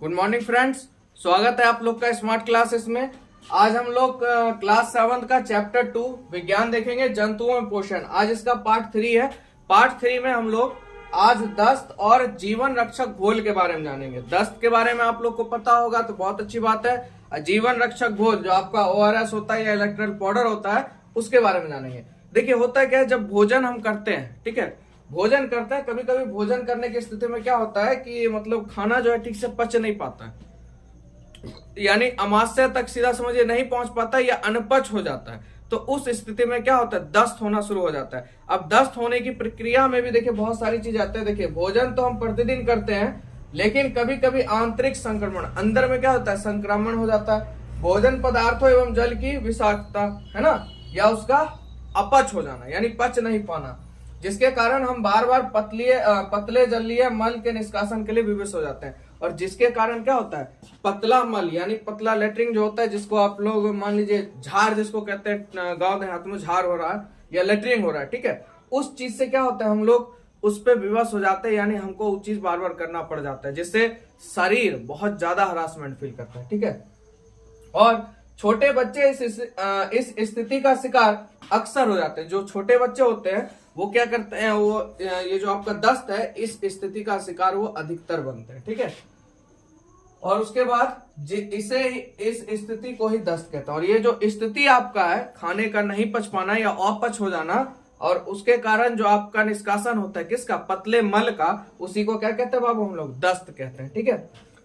Good morning friends, स्वागत है आप लोग का स्मार्ट क्लासेस में। आज हम लोग क्लास 7 का चैप्टर 2 विज्ञान देखेंगे, जंतुओं में पोषण। आज इसका पार्ट 3 है। पार्ट 3 में हम लोग आज दस्त और जीवन रक्षक घोल के बारे में जानेंगे। दस्त के बारे में आप लोग को पता होगा तो बहुत अच्छी बात है। जीवन रक्षक घोल जो आपका ORS होता है या इलेक्ट्रोल पाउडर होता है, उसके बारे में जानेंगे। देखिए होता है क्या है, जब भोजन हम करते हैं, ठीक है, भोजन करते हैं, कभी कभी भोजन करने की स्थिति में क्या होता है कि मतलब खाना जो है ठीक से पच नहीं पाता है, यानी अमाशय तक सीधा समझिए नहीं पहुंच पाता या अनपच हो जाता है। तो उस स्थिति में क्या होता है, दस्त होना शुरू हो जाता है। अब दस्त होने की प्रक्रिया में भी देखिए बहुत सारी चीज आती है। देखिए भोजन तो हम प्रतिदिन करते हैं, लेकिन कभी कभी आंतरिक संक्रमण, अंदर में क्या होता है, संक्रमण हो जाता है। भोजन पदार्थों एवं जल की विषाक्तता, है ना, या उसका अपच हो जाना, यानी पच नहीं पाना, जिसके कारण हम बार बार पतले जलीय मल के निष्कासन के लिए विवश हो जाते हैं। और जिसके कारण क्या होता है, पतला मल यानी पतला लेटरिन जो होता है, जिसको आप लोग मान लीजिए झार जिसको कहते हैं, गांव देहात में झार हो रहा है या लेटरिन हो रहा है, ठीक है, उस चीज से क्या होता है, हम लोग उस पर विवश हो जाते हैं, यानी हमको वो चीज बार बार करना पड़ जाता है, जिससे शरीर बहुत ज्यादा हरासमेंट फील करता है, ठीक है। और छोटे बच्चे इस स्थिति का शिकार अक्सर हो जाते हैं। जो छोटे बच्चे होते हैं वो क्या करते हैं, वो ये जो आपका दस्त है, इस स्थिति का शिकार वो अधिकतर बनते हैं, ठीक है। और उसके बाद इसे इस स्थिति को ही दस्त कहते हैं। और ये जो स्थिति आपका है, खाने का नहीं पच पाना या अपच हो जाना, और उसके कारण जो आपका निष्कासन होता है किसका, पतले मल का, उसी को क्या कहते हैं बाबू, हम लोग दस्त कहते हैं, ठीक है।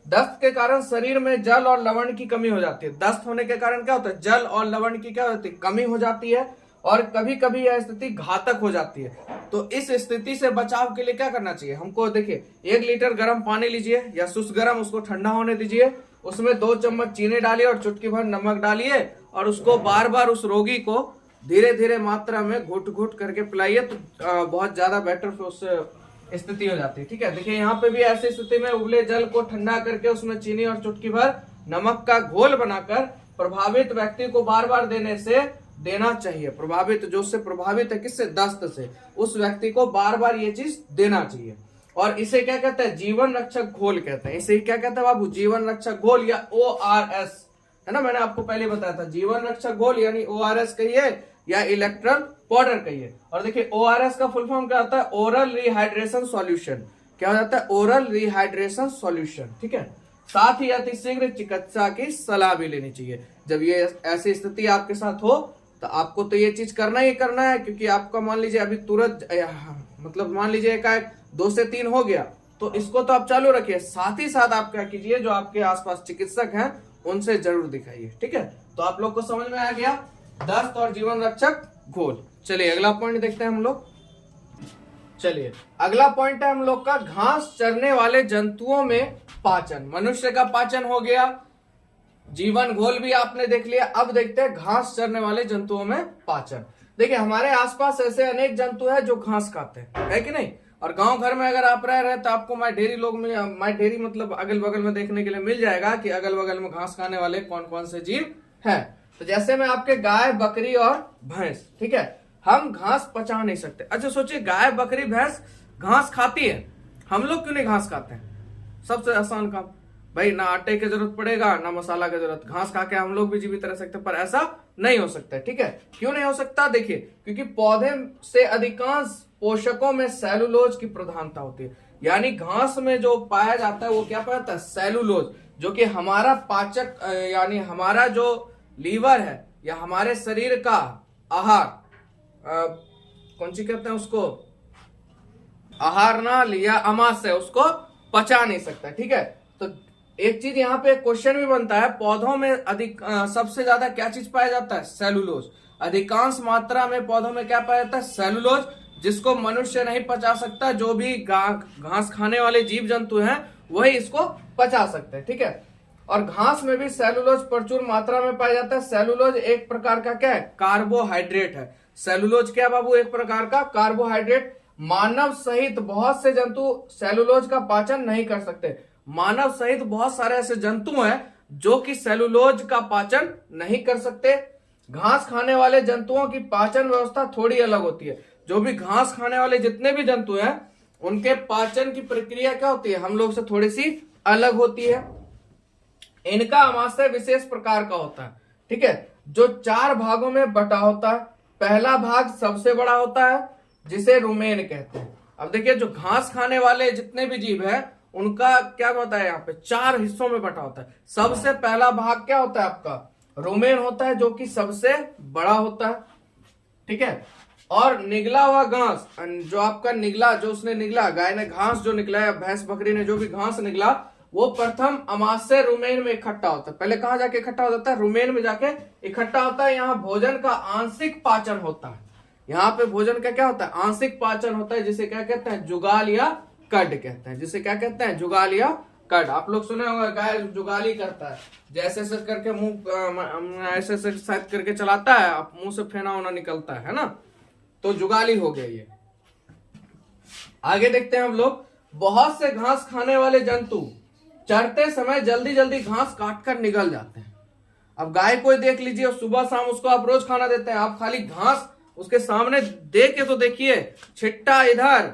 दस्त के कारण शरीर में जल और लवण की कमी हो जाती है। दस्त होने के कारण क्या होता है, जल और लवण की क्या होती है, कमी हो जाती है, और कभी कभी यह स्थिति घातक हो जाती है। तो इस स्थिति से बचाव के लिए क्या करना चाहिए हमको, देखिए 1 लीटर गर्म पानी लीजिए या शुष्क गर्म, उसको ठंडा होने दीजिए, उसमें 2 चम्मच चीनी डालिए और चुटकी भर नमक डालिए, और उसको बार बार उस रोगी को धीरे धीरे मात्रा में घुट घुट करके पिलाइए, तो बहुत ज्यादा बेटर उससे स्थिति हो जाती है, ठीक है। देखिए यहाँ पे भी ऐसी स्थिति में उबले जल को ठंडा करके उसमें चीनी और चुटकी भर नमक का घोल बनाकर प्रभावित व्यक्ति को बार बार देना चाहिए। प्रभावित, जो उससे प्रभावित है किससे, दस्त से, उस व्यक्ति को बार बार ये चीज देना चाहिए। और इसे क्या कहते हैं, जीवन रक्षक घोल कहते हैं। इसे क्या कहते हैं बाबू, जीवन रक्षक घोल या ORS, है ना, मैंने आपको पहले बताया था। जीवन रक्षक घोल यानी ORS कहिए या इलेक्ट्रोल पाउडर कहिए। और देखिए ORS का फुल फॉर्म क्या होता है, ओरल रिहाइड्रेशन सॉल्यूशन। क्या हो जाता है, ओरल रिहाइड्रेशन सॉल्यूशन, ठीक है। साथ ही अतिशीघ्र चिकित्सा की सलाह भी लेनी चाहिए। जब ये ऐसी स्थिति आपके साथ हो तो आपको तो ये चीज करना ही करना है, क्योंकि आपका मान लीजिए अभी तुरंत मतलब मान लीजिए एकाएक 2 से 3 हो गया, तो इसको तो आप चालू रखिए। साथ ही साथ आप क्या कीजिए, जो आपके आसपास चिकित्सक हैं उनसे जरूर दिखाइए, ठीक है। तो आप लोग को समझ में आ गया दस्त और जीवन रक्षक घोल। चलिए अगला पॉइंट देखते हैं हम लोग। चलिए अगला पॉइंट है हम लोग का, घास चरने वाले जंतुओं में पाचन। मनुष्य का पाचन हो गया, जीवन घोल भी आपने देख लिया। अब देखते हैं घास चरने वाले जंतुओं में पाचन। देखिए हमारे आसपास ऐसे अनेक जंतु हैं जो घास खाते हैं, है कि नहीं। और गांव घर में अगर आप रह रहे हैं तो आपको माय ढेरी मतलब अगल बगल में देखने के लिए मिल जाएगा कि अगल बगल में घास खाने वाले कौन कौन से जीव हैं। तो जैसे में आपके गाय, बकरी और भैंस, ठीक है, हम घास पचा नहीं सकते। अच्छा सोचिए, गाय, बकरी, भैंस घास खाती है, हम लोग क्यों नहीं घास खाते हैं। सबसे आसान काम भाई, ना आटे की जरूरत पड़ेगा ना मसाला की जरूरत, घास खा के हम लोग भी जीवित रह सकते हैं। पर ऐसा नहीं हो सकता, ठीक है। क्यों नहीं हो सकता, देखिए क्योंकि पौधे से अधिकांश पोषकों में सेलुलोज की प्रधानता होती है। यानी घास में जो पाया जाता है वो क्या पाया जाता है, सेलुलोज, जो कि हमारा पाचक यानी हमारा जो लीवर है या हमारे शरीर का आहार, कौन सी कहते हैं उसको, आहार ना लिया अमाशय, उसको पचा नहीं सकता, ठीक है। तो एक चीज यहाँ पे क्वेश्चन भी बनता है, पौधों में सबसे ज्यादा क्या चीज पाया जाता है, सेलुलोज। अधिकांश मात्रा में पौधों में क्या पाया जाता है, सेलुलोज, जिसको मनुष्य नहीं पचा सकता। जो भी घास खाने वाले जीव जंतु हैं वही इसको पचा सकते हैं, ठीक है। और घास में भी सेलुलोज प्रचुर मात्रा में पाया जाता है। सेलुलोज एक प्रकार का क्या है, कार्बोहाइड्रेट है। सेलुलोज क्या बाबू, एक प्रकार का कार्बोहाइड्रेट। मानव सहित बहुत से जंतु सेलुलोज का पाचन नहीं कर सकते। मानव सहित बहुत सारे ऐसे जंतु हैं जो कि सेलुलोज का पाचन नहीं कर सकते। घास खाने वाले जंतुओं की पाचन व्यवस्था थोड़ी अलग होती है। जो भी घास खाने वाले जितने भी जंतु हैं उनके पाचन की प्रक्रिया क्या होती है, हम लोग से थोड़ी सी अलग होती है। इनका अमाशय विशेष प्रकार का होता है, ठीक है, जो 4 भागों में बटा होता है। पहला भाग सबसे बड़ा होता है जिसे रुमेन कहते हैं। अब देखिए जो घास खाने वाले जितने भी जीव है उनका क्या होता है, यहाँ पे 4 हिस्सों में बटा होता है। सबसे पहला भाग क्या होता है आपका, रुमेन होता है, जो कि सबसे बड़ा होता है, ठीक है। और निगला हुआ घास, जो आपका निगला, जो उसने निगला, गाय ने घास जो निकला है, भैंस बकरी ने जो भी घास निकला, वो प्रथम अमाशय रुमेन में इकट्ठा होता है। पहले कहां जाके इकट्ठा हो जाता है, रुमेन में जाके इकट्ठा होता है। यहाँ भोजन का आंशिक पाचन होता है। यहाँ पे भोजन का क्या होता है, आंशिक पाचन होता है, जिसे क्या कहते हैं, जुगाल या कड कहते हैं। जिसे क्या कहते हैं, जुगाल या कड। आप लोग सुने होंगे गाय जुगाली करता है, जैसे ऐसे करके मुंह ऐसे ऐसे साइड करके चलाता है, आप मुंह से फेना होना निकलता है ना, तो जुगाली हो गया ये। आगे देखते हैं हम लोग, बहुत से घास खाने वाले जंतु चरते समय जल्दी जल्दी घास काट कर निकल जाते हैं। अब गाय कोई देख लीजिए और सुबह शाम उसको आप रोज खाना देते हैं, आप खाली घास उसके सामने दे के तो देखिए, छिट्टा इधर,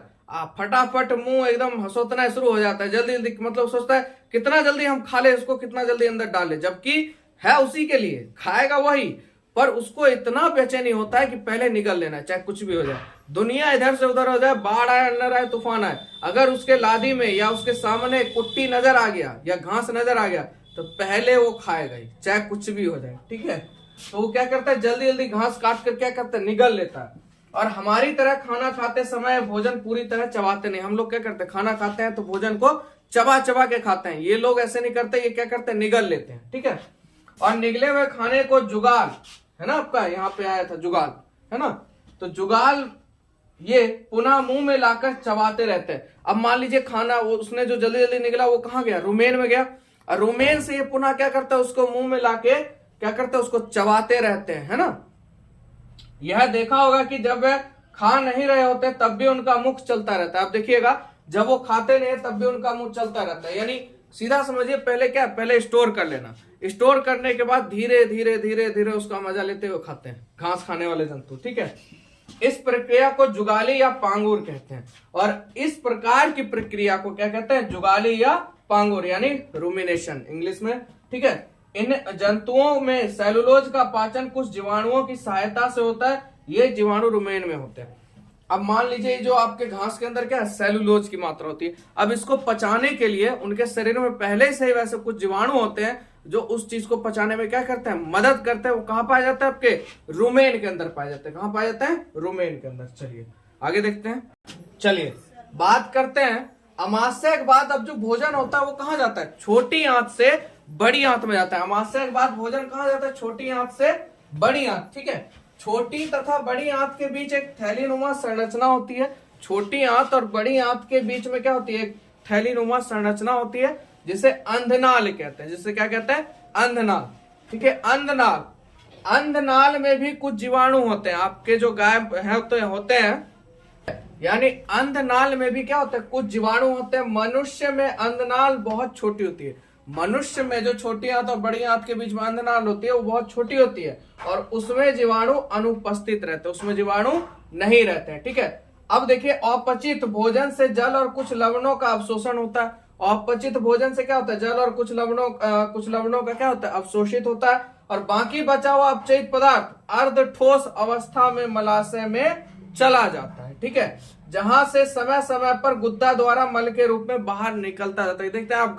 फटाफट मुंह एकदम हंसोतना शुरू हो जाता है, जल्दी जल्दी, मतलब सोचता है कितना जल्दी हम खा ले इसको, कितना जल्दी अंदर डाले, जबकि है उसी के लिए, खाएगा वही, पर उसको इतना बेचैनी होता है कि पहले निकल लेना, चाहे कुछ भी हो जाए, दुनिया इधर से उधर हो जाए, बाढ़ आए, अंदर आए, तूफान आए, अगर उसके लादी में या उसके सामने कुट्टी नजर आ गया या घास नजर आ गया तो पहले वो खाएगा ही, चाहे कुछ भी हो जाए, ठीक है। तो वो क्या करता है, जल्दी जल्दी घास काट कर क्या करता है, निगल लेता है। और हमारी तरह खाना खाते समय भोजन पूरी तरह चबाते नहीं। हम लोग क्या करते हैं, खाना खाते हैं तो भोजन को चबा चबा के खाते हैं, ये लोग ऐसे नहीं करते, ये क्या करते हैं, निगल लेते हैं, ठीक है। और निगले हुए खाने को जुगाल, है ना, आपका यहाँ पे आया था जुगाल, है ना, तो जुगाल ये पुनः मुंह में लाकर चबाते रहते हैं। अब मान लीजिए खाना वो उसने जो जल्दी जल्दी निकला वो कहाँ गया, रुमेन में गया, और रुमेन से ये पुनः क्या करता है, उसको मुंह में लाके क्या करते हैं, उसको चबाते रहते हैं, है ना। यह देखा होगा कि जब वह खा नहीं रहे होते तब भी उनका मुख चलता रहता है। आप देखिएगा जब वो खाते नहीं तब भी उनका मुंह चलता रहता है, यानी सीधा समझिए, पहले क्या, पहले स्टोर कर लेना, स्टोर करने के बाद धीरे धीरे धीरे धीरे उसका मजा लेते हुए खाते हैं घास खाने वाले जंतु, ठीक है। इस प्रक्रिया को जुगाली या पांगुर कहते हैं, और इस प्रकार की प्रक्रिया को क्या कहते हैं, जुगाली या पांगुर, यानी रूमिनेशन इंग्लिश में, ठीक है। इन जंतुओं में सेलुलोज का पाचन कुछ जीवाणुओं की सहायता से होता है, ये जीवाणु रुमेन में होते हैं। अब मान लीजिए जो आपके घास के अंदर क्या है, सेलुलोज की मात्रा होती है, अब इसको पचाने के लिए उनके शरीर में पहले से ही वैसे कुछ जीवाणु होते हैं जो उस चीज को पचाने में क्या करते हैं, मदद करते हैं। वो कहां पाया जाता है, आपके रुमेन के अंदर पाया जाता है। कहां पाया जाता है, रुमेन के अंदर। चलिए आगे देखते हैं। चलिए बात करते हैं अमाशय के बाद अब जो भोजन होता है वो कहां जाता है, छोटी आंत से बड़ी आंत में जाता है। अमाशय के बाद भोजन कहां जाता है, छोटी आंत से बड़ी आंत, ठीक है। छोटी तथा बड़ी आंत के बीच एक थैलीनुमा संरचना होती है। छोटी आंत और बड़ी आंत के बीच में क्या होती है, एक थैलीनुमा संरचना होती है, जिसे अंधनाल कहते हैं। जिसे क्या कहते हैं, अंधनाल, ठीक है। अंधनाल, अंधनाल में भी कुछ जीवाणु होते हैं। आपके जो गाय होते हैं, यानी अंधनाल में भी क्या होता है, कुछ जीवाणु होते हैं। मनुष्य में अंधनाल बहुत छोटी होती है। मनुष्य में जो छोटी आंत और बड़ी आंत के बीच में अंधनाल होती है वो बहुत छोटी होती है, और उसमें जीवाणु अनुपस्थित रहते हैं, उसमें जीवाणु नहीं रहते हैं, ठीक है। अब देखिए, अपचित भोजन से जल और कुछ लवणों का अवशोषण होता है। अपचित भोजन से क्या होता है, जल और कुछ लवणों का क्या होता है, अवशोषित होता है, और बाकी बचा हुआ अपचित पदार्थ अर्ध ठोस अवस्था में मलाशय में चला जाता है, ठीक है, जहां से समय समय पर गुद्दा द्वारा मल के रूप में बाहर निकलता जाता है। देखते हैं आप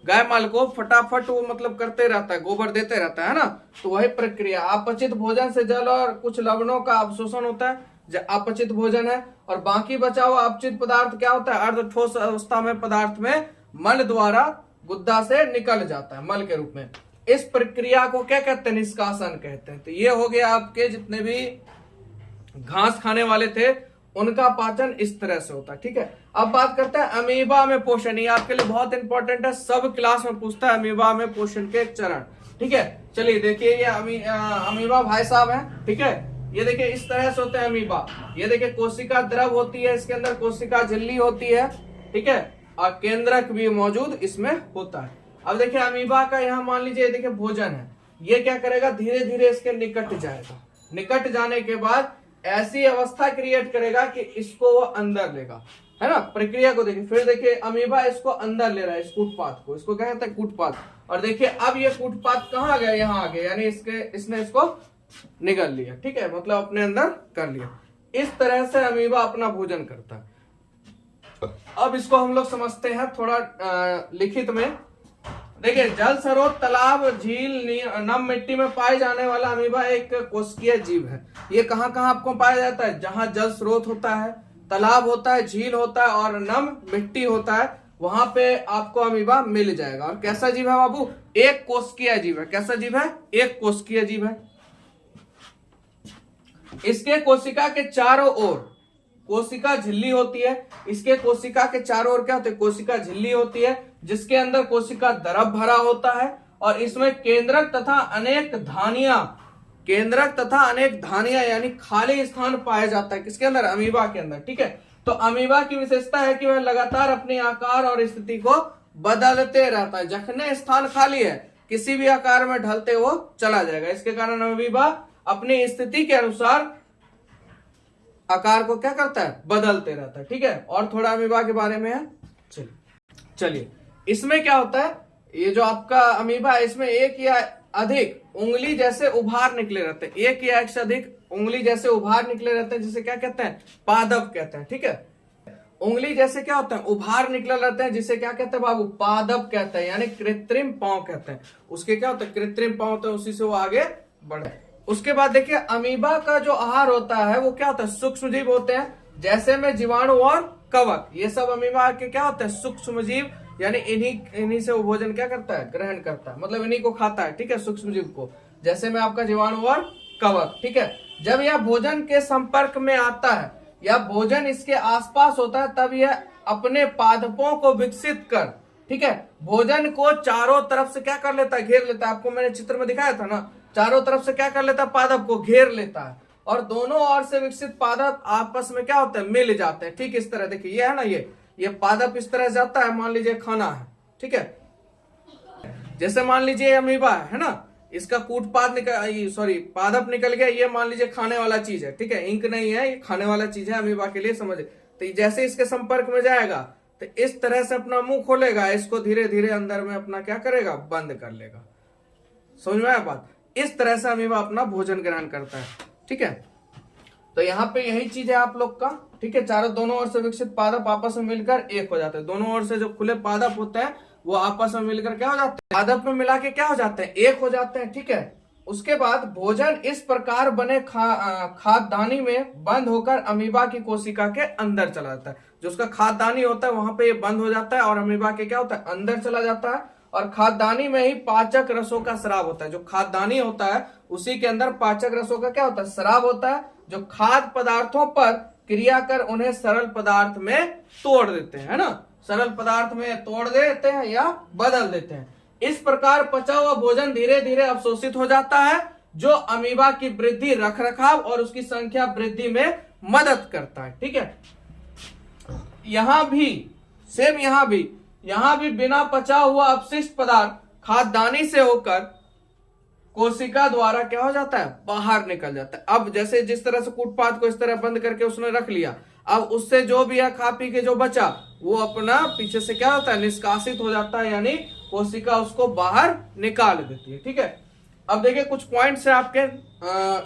गाय माल को फटाफट वो मतलब करते रहता है, गोबर देते रहता है ना, तो वही प्रक्रिया। अपचित भोजन से जल और कुछ लवणों का अवशोषण होता है, अपचित भोजन है, और बाकी बचा हुआ अपचित पदार्थ क्या होता है, अर्ध ठोस अवस्था में पदार्थ में मल द्वारा गुद्दा से निकल जाता है, मल के रूप में। इस प्रक्रिया को क्या कहते हैं, निष्कासन कहते हैं। तो ये हो गया आपके जितने भी घास खाने वाले थे उनका पाचन इस तरह से होता है, ठीक है। अब बात करते हैं अमीबा में पोषण। ये आपके लिए बहुत इंपॉर्टेंट है, सब क्लास में पूछता है अमीबा में पोषण के एक चरण, ठीक है। चलिए देखिए, ये अमीबा भाई साहब है, ठीक है। ये देखिए इस तरह से होते हैं अमीबा। ये देखिए कोशिका द्रव होती है, इसके अंदर कोशिका झिल्ली होती है, ठीक है, और केंद्रक भी मौजूद इसमें होता है। अब देखिए अमीबा का यहाँ मान लीजिए देखिए भोजन है, ये क्या करेगा, धीरे धीरे इसके निकट जाएगा। निकट जाने के बाद ऐसी अवस्था क्रिएट करेगा कि इसको वो अंदर लेगा। है ना, प्रक्रिया को देखिए। फिर देखिए अमीबा इसको अंदर ले रहा है, इस कूटपाथ को, इसको क्या कहते हैं, कूटपाथ। और देखिए अब ये कूटपाथ कहाँ गया, यहाँ आ गया, यानी इसने इसको निगल लिया, ठीक है, मतलब अपने अंदर कर लिया। इस तरह से अमीबा अपना भोजन करता है। अब इसको हम लोग समझते हैं थोड़ा लिखित में। देखिए जल स्रोत, तालाब, झील, नम मिट्टी में पाए जाने वाला अमीबा एक कोशिकीय जीव है। ये कहाँ कहाँ आपको पाया जाता है, जहां जल स्रोत होता है, तालाब होता है, झील होता है और नम मिट्टी होता है, वहां पे आपको अमीबा मिल जाएगा। और कैसा जीव है बाबू, एक कोशिकीय जीव है। कैसा जीव है, एक कोशिकीय जीव है। इसके कोशिका के चारों ओर कोशिका झिल्ली होती है। इसके कोशिका के चारों ओर क्या होते हैं, कोशिका झिल्ली होती है, जिसके अंदर कोशिका द्रव भरा होता है। और इसमें केंद्रक तथा अनेक धानियां यानी खाली स्थान पाया जाता है। किसके अंदर, अमीबा के अंदर, ठीक है। तो अमीबा की विशेषता है कि वह लगातार अपने आकार और स्थिति को बदलते रहता है। जखने स्थान खाली है, किसी भी आकार में ढलते वो चला जाएगा। इसके कारण अमीबा अपनी स्थिति के अनुसार आकार को क्या करता है, बदलते रहता है, ठीक है। और थोड़ा अमीबा के बारे में है, चलिए। इसमें क्या होता है, ये जो आपका अमीबा है, इसमें एक या अधिक उंगली जैसे उभार निकले रहते हैं। एक या एक से अधिक उंगली जैसे उभार निकले रहते हैं, जिसे क्या कहते हैं, पादप कहते हैं, ठीक है। उंगली जैसे क्या होता है, उभार निकले रहते हैं, जिसे क्या कहते हैं बाबू, पादप कहते हैं, यानी कृत्रिम पांव कहते हैं। उसके क्या होता है, कृत्रिम पांव होते हैं, उसी से वो आगे बढ़े। उसके बाद देखिए अमीबा का जो आहार होता है वो क्या होता है, सूक्ष्म जीव होते हैं, जैसे में जीवाणु और कवक। ये सब अमीबा के क्या होते हैं, सूक्ष्म जीव, यानी इन्हीं से वो भोजन क्या करता है, ग्रहण करता है, मतलब इन्हीं को खाता है, ठीक है, सूक्ष्म जीव को, जैसे में आपका जीवाणु और कवक, ठीक है। जब यह भोजन के संपर्क में आता है या भोजन इसके आसपास होता है, तब यह अपने पादपों को विकसित कर, ठीक है, भोजन को चारों तरफ से क्या कर लेता है, घेर लेता है। आपको मैंने चित्र में दिखाया था ना, चारों तरफ से क्या कर लेता है, पादप को घेर लेता है। और दोनों ओर से विकसित पादप आपस में क्या होते हैं, मिल जाते हैं। ठीक इस तरह देखिए, ये है ना, ये पादप इस तरह जाता है, मान लीजिए खाना है, ठीक है। जैसे मान लीजिए अमीबा है ना, इसका पादप निकल गया, ये मान लीजिए खाने वाला चीज है, ठीक है, इंक नहीं है, ये खाने वाला चीज है अमीबा के लिए, समझे। तो जैसे इसके संपर्क में जाएगा तो इस तरह से अपना मुंह खोलेगा, इसको धीरे धीरे अंदर में अपना क्या करेगा, बंद कर लेगा। समझ में आया बात। इस तरह से अमीबा अपना भोजन ग्रहण करता है, ठीक है। तो यहाँ पे यही चीज है आप लोग का, ठीक है। दोनों ओर से विकसित पादप आपस में मिलकर एक हो जाते हैं। दोनों ओर से जो खुले पादप होते हैं वो आपस में मिलकर क्या हो जाते हैं, पादप में मिला के क्या हो जाते हैं, एक हो जाते हैं, ठीक है। उसके बाद भोजन इस प्रकार बने खाद्यदानी में बंद होकर अमीबा की कोशिका के अंदर चला जाता है। जो उसका खाद्यदानी होता है वहां पे ये बंद हो जाता है और अमीबा के क्या होता है, अंदर चला जाता है। और खाद्यदानी में ही पाचक रसों का स्राव होता है। जो खाद्यदानी होता है उसी के अंदर पाचक रसों का क्या होता है, स्राव होता है, जो खाद्य पदार्थों पर क्रिया कर उन्हें सरल पदार्थ में तोड़ देते हैं, है ना, सरल पदार्थ में तोड़ देते हैं या बदल देते हैं। इस प्रकार पचा हुआ भोजन धीरे धीरे अवशोषित हो जाता है, जो अमीबा की वृद्धि, रखरखाव और उसकी संख्या वृद्धि में मदद करता है, ठीक है। यहां भी सेम, यहां भी बिना पचा हुआ अपशिष्ट पदार्थ खाद्यदानी से होकर कोशिका द्वारा क्या हो जाता है, बाहर निकल जाता है। अब जैसे जिस तरह से कूटपाथ को इस तरह बंद करके उसने रख लिया, अब उससे जो भी है खा पी के जो बचा वो अपना पीछे से क्या होता है, निष्कासित हो जाता है, यानी कोशिका उसको बाहर निकाल देती है, ठीक है। अब देखिए कुछ पॉइंट्स है आपके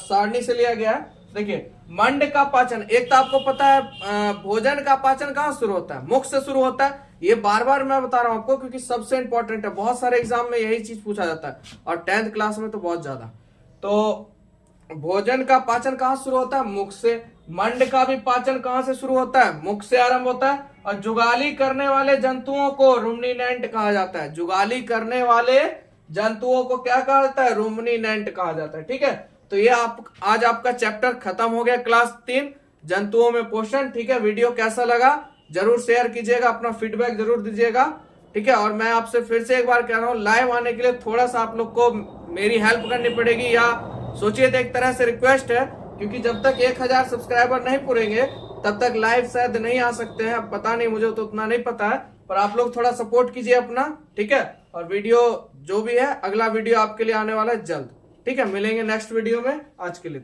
सारणी से लिया गया है। देखिए मंड का पाचन, एक तो आपको पता है भोजन का पाचन कहाँ शुरू होता है, मुख से शुरू होता है। ये बार बार मैं बता रहा हूं आपको क्योंकि सबसे इंपॉर्टेंट है, बहुत सारे एग्जाम में यही चीज पूछा जाता है और 10th क्लास में तो बहुत ज्यादा। तो भोजन का पाचन कहाँ शुरू होता है, मुख से। मंड का भी पाचन कहाँ से शुरू होता है, मुख से आरंभ होता है। और जुगाली करने वाले जंतुओं को रुमिनेंट कहा जाता है। जुगाली करने वाले जंतुओं को क्या कहा जाता है, रुमिनेंट कहा जाता है, ठीक है। तो ये आज आपका चैप्टर खत्म हो गया, क्लास 3 जंतुओं में पोषण, ठीक है। वीडियो कैसा लगा जरूर शेयर कीजिएगा, अपना फीडबैक जरूर दीजिएगा, ठीक है। और मैं आपसे फिर से एक बार कह रहा हूँ, लाइव आने के लिए थोड़ा सा आप लोग को मेरी हेल्प करनी पड़ेगी, या सोचिए तो एक तरह से रिक्वेस्ट है, क्योंकि जब तक 1000 सब्सक्राइबर नहीं पूरेंगे तब तक लाइव शायद नहीं आ सकते हैं। पता नहीं, मुझे तो उतना नहीं पता है, पर आप लोग थोड़ा सपोर्ट कीजिए अपना, ठीक है। और वीडियो जो भी है, अगला वीडियो आपके लिए आने वाला है जल्द, ठीक है। मिलेंगे नेक्स्ट वीडियो में, आज के लिए।